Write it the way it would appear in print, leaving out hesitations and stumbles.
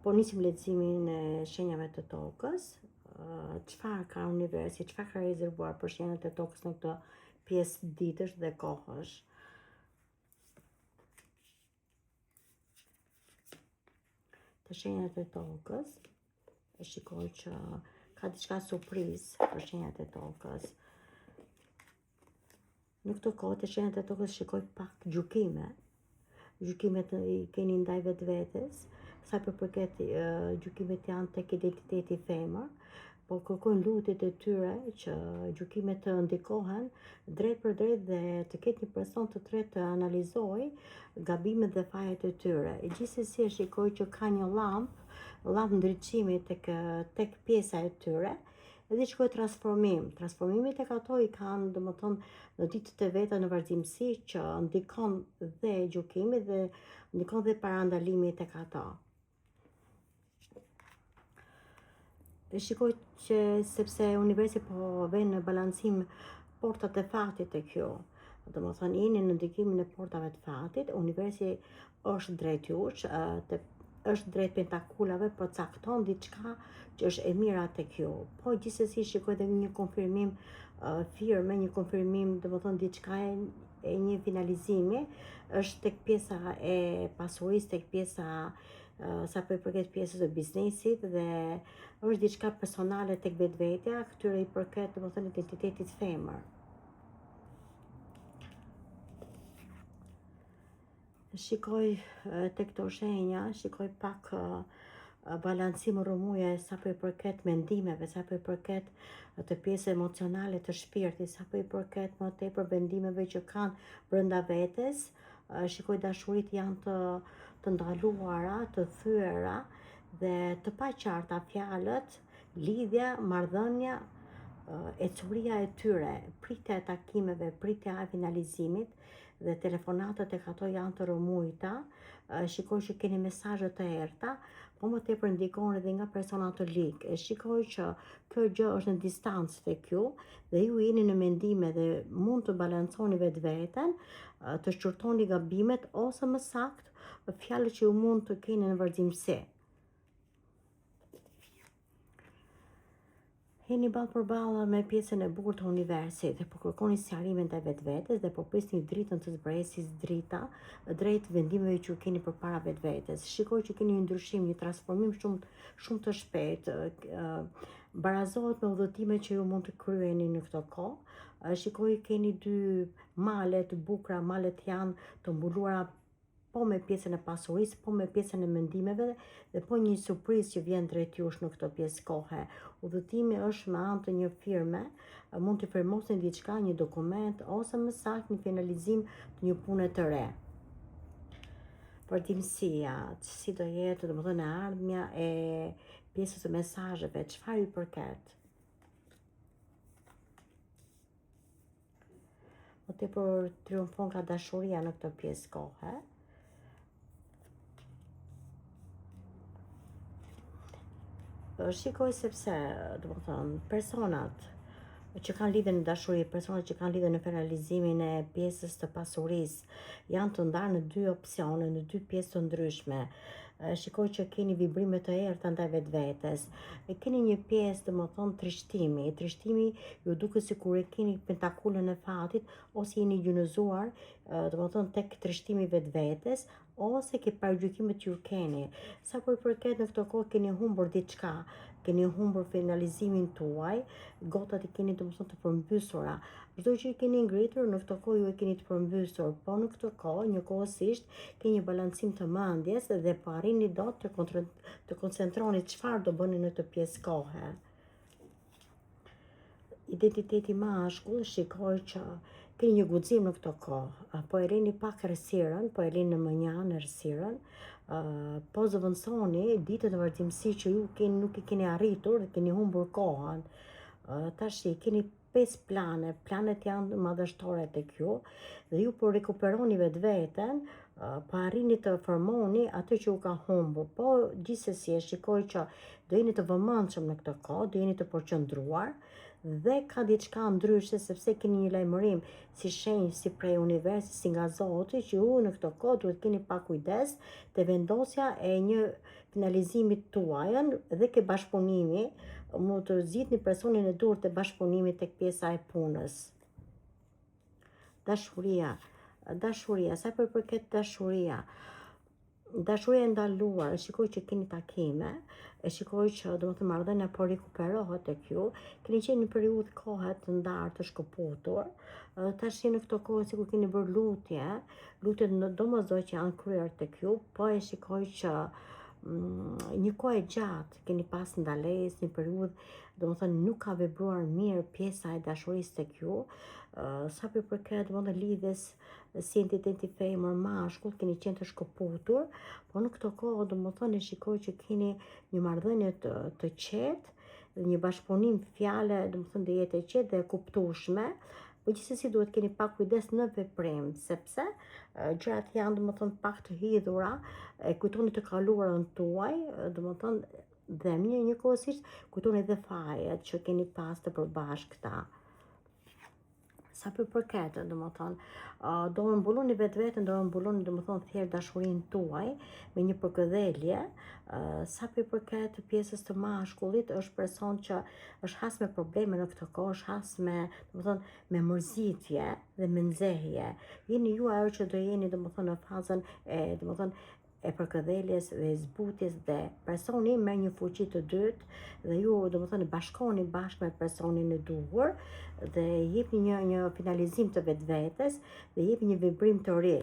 Po nisim leximin e shenjave të tokës. Çfarë ka universi, çfarë ka rezervuar për shenjat e tokës në këtë pjesë ditësh dhe kohësh. Të shenjat e tokës, e shikoj që ka diçka surprizë për shenjat e tokës. Në këtë kohë të shenjat e tokës shikoj pak gjykime. Gjykimet i keni ndaj vetvetes, sa përket gjykimet janë tek identiteti femër, po kërkojnë lutjet e tyre që gjykimet të ndikohen drejt për drejt dhe të ketë një person të tretë të analizojë gabimet dhe fajet e tyre. Gjithsesi e shikoj që ka një llamp ndriçimi tek pjesa e tyre. Edhe shkoj transformimi tek ato i kanë domethënë në ditët e veta në vazhdimsi që ndikon dhe gjykimi dhe ndikon dhe parandalimi tek ato. E shikoj që sepse universi po vjen në balancim portat e fatit tek ju. Domethënë jeni në ndikimin e portave të fatit, universi është drejt jush, është drejt pentakulave, po cakton diçka që është e mira tek ju. Po gjithsesi shikoj edhe një konfirmim firme, një konfirmim, domethënë diçka e një finalizimi, është tek pjesa e pasurisë, tek pjesa sa përket pjesës së biznesit dhe është diçka personale tek vetvetja, këtyre i përket domethënë identitetit femër. Shikoj tek këto shenja, shikoj pak balancim rrëmuje sa i përket mendimeve, sa i përket të pjesës emocionale të shpirtit, sa i përket më tepër vendimeve që kanë brenda vetes. Shikoj dashurit janë të ndaluara, të thyera dhe të paqarta fjalët, lidhja, marrëdhënia, ecuria e tyre, pritja e takimeve, pritja e finalizimit dhe telefonatat tek ato janë të rrëmujta. Shikoj që keni mesazhe të errta, po më tepër ndikon edhe nga persona të lig. E shikoj që kjo gjë është në distancë tek ju dhe ju jeni në mendime dhe mund të balanconi vetveten, të shqyrtoni gabimet ose më saktë fjalët që ju mund të keni në vazhdimsi. Jeni ballë për ballë me pjesën e bukur të universit, po kërkoni sqarime ndaj vetvetes dhe po prisni dritën të zbresis drejt vendimeve që keni përpara vetvetes. Shikoj që keni një ndryshim, një transformim shumë të shpejtë. Barazohet me udhëtimet që ju mund të kryeni në këtë kohë. Shikoj keni dy male të bukura, malet janë të mbuluara po me pjesën e pasurisë, po me pjesën e mendimeve dhe po një surprizë që vjen drejt jush në këtë pjesë kohe. Udhëtimi është me anë të një firme, mund të firmosni diçka, një dokument ose më saktë një finalizim të një pune të re. Vazhdimësia, si do jetë, domethënë e ardhmja e pjesës së mesazheve, çfarë i përket? Më tepër triumfon ka dashuria në këtë pjesë kohe. Shikoj sepse, domethënë, personat që kanë lidhje në dashuri, personat që kanë lidhje në finalizimin e pjesës të pasurisë, janë të ndarë në dy opsione, në dy pjesë të ndryshme. Shikoj që keni vibrime të errta ndaj vetvetes. Keni një pjesë, domethënë, trishtimi ju duket sikur e keni pentakulën e fatit ose jeni gjynëzuar, domethënë tek trishtimi vetvetes ose ke paragjykimet që ju keni. Sa i përket në këtë kohë keni humbur diçka, keni humbur finalizimin tuaj, gotat i keni domethënë të përmbysura. Çdo që i keni ngritur në këtë kohë ju e keni të përmbysur, po në këtë kohë njëkohësisht keni një balancim të mendjes dhe po arrini dot të koncentroni çfarë do bëni në këtë pjesë kohe. Identiteti mashkull, shikoj që keni një guxim në këtë kohë, po e lini pak errësirën, po e lini në mënjan errësirën, po zëvendësoni ditët e vazhdimsi që ju nuk i keni arritur dhe keni humbur kohën. Tash keni 5 plane, planet janë madhështore tek ju dhe ju po rikuperoni vetveten, po arrini të formoni atë që u ka humbur. Po gjithsesi e shikoj që do jeni të vëmendshëm në këtë kohë, do jeni të përqendruar dhe ka diçka ndryshe sepse keni një lajmërim si shenjë si prej universi, si nga Zoti, që ju në këtë kohë duhet keni pak kujdes te vendosja e një finalizimit tuaj dhe ke bashkëpunimi, mund të zgjidhni personin e duhur te bashkëpunimi tek pjesa e punës. Dashuria, sa përket dashuria e ndaluar, e shikoj që keni takime, e shikoj që marrëdhënia po rikuperohet tek ju, keni qenë një periudhë kohe të ndarë, të shkëputur, tash në këtë kohë sikur keni bërë lutjet domosdoshmë që janë kryer tek ju, po e shikoj që një kohë e gjatë keni pas ndalesë, një periudhë nuk ka vibruar mirë pjesa e dashurisë tek ju, sa përket lidhjes si entiteti femër mashkull, keni qenë të shkëputur, po në këtë kohë e shikoj që keni një marrëdhënie të qetë, një bashkëpunim fjale, dhe jetë e qetë dhe e kuptueshme, po gjithsesi duhet keni pak kujdes në veprim, sepse gjërat janë pak të hidhura, e kujtoni të kaluarën tuaj, dhe njëkohësisht kujtoni edhe fajet që keni pas të përbashkëta. Sa përket, do e mbuloni vetveten, do e mbuloni thjesht dashurinë tuaj me një përkëdhelje. Sa përket pjesës të mashkullit, është person që është has me probleme në këtë kohë, është has me mërzitje dhe me nxehje. Jeni ju ajo që do jeni në fazën e përkëdheljes dhe zbutjes, dhe personi me një fuqi të dytë dhe ju bashkoni bashkë me personin e duhur dhe jepni një finalizim të vetvetes dhe jepni një vibrim të ri.